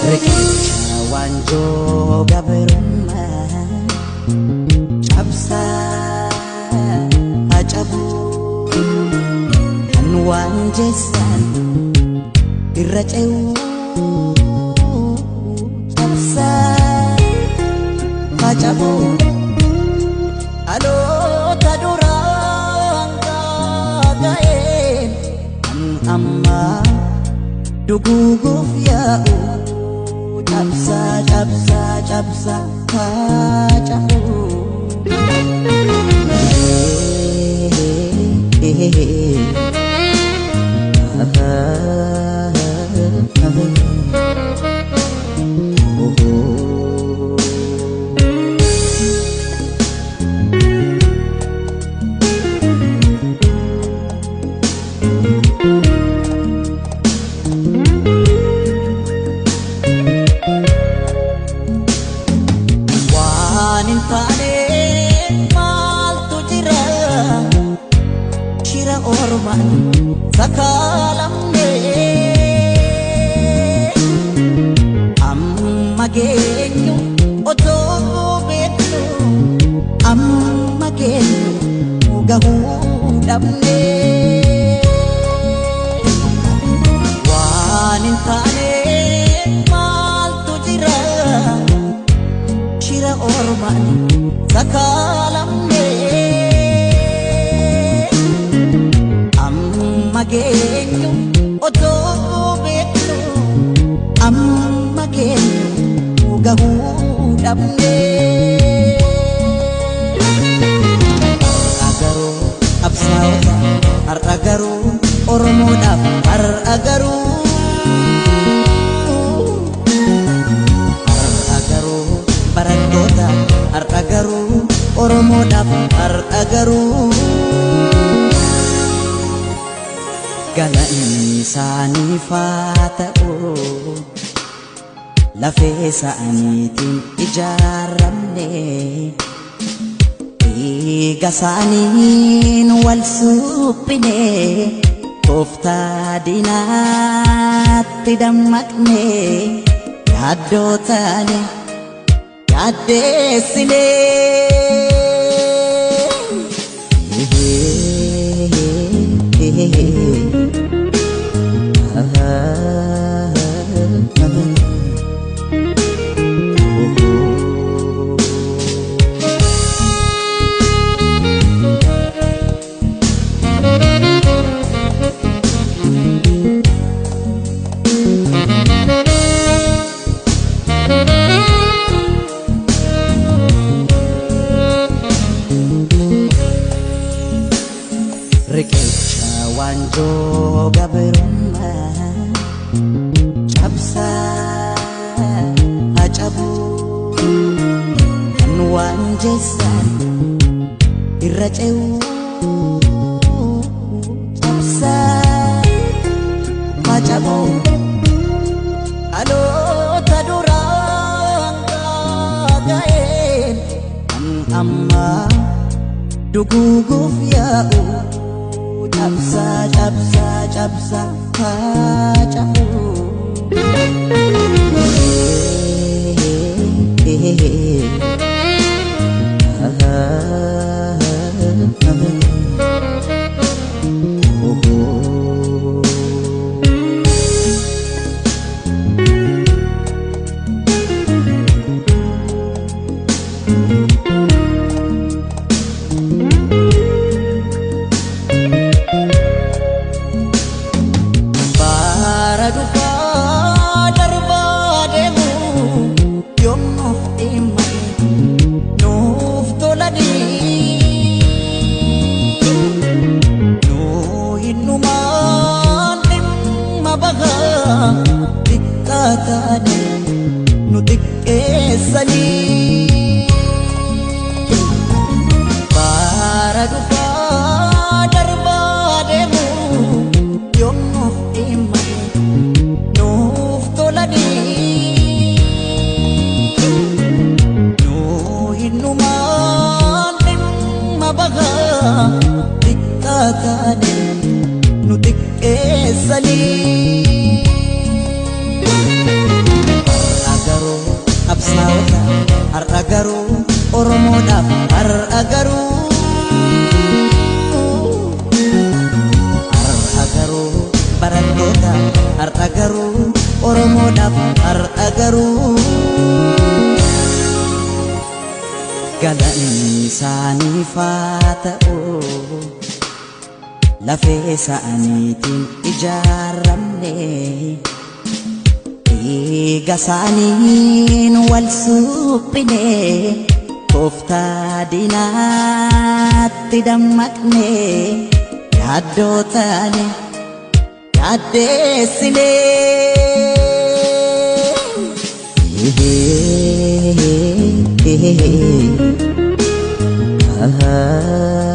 Rikicha wanjo gaberumma cabsa acabu kan wanjesan irraceu cabsa acabu alo tadurang kagaen amma duguguf ya'u cabsa cabsa cabsa kacahu orman sakalamne amma genyu oto betnu amma genyu gahu damne wanin tane mal tujira shira orman sakalamne genyu oto betnu amma genyu gahu damne agaru absawta ar agaru oromo daf ar agaru barandota ar agaru oromo daf ar agaru galani sani fata'u lafee sa'aniitiin ijaaramne dhiiga sa'aniin wal suphine tooftaa diinaatti dammaqne yaaddoo taane yaaddeessine Rikicha wanjo gaberumma cabsa acabu kan wanjesan irraceu cabsa acabu alo tadurang kagaen kan amma duguguf ya'u cabsa cabsa cabsa kacahu dikkatane nu xiqqeessani bara dhufaa darbaa deemu yommuuf dhimma nuuf tolanii nu hinnumaan dhimma bahaa dikkatane nu xiqqeessani keessanii har'a garuu qabsaa'ota har'a garuu Oromoodhaaf har'a garuu barattoota har'a garuu Oromoodhaaf har'a garuu galanni isaaniif haa ta'u lafee isaaniitiin ijaaramne dhiiga isaaniin wal suphine tooftaa diinaatti dammaqne yaaddoo taane yaaddeessine ah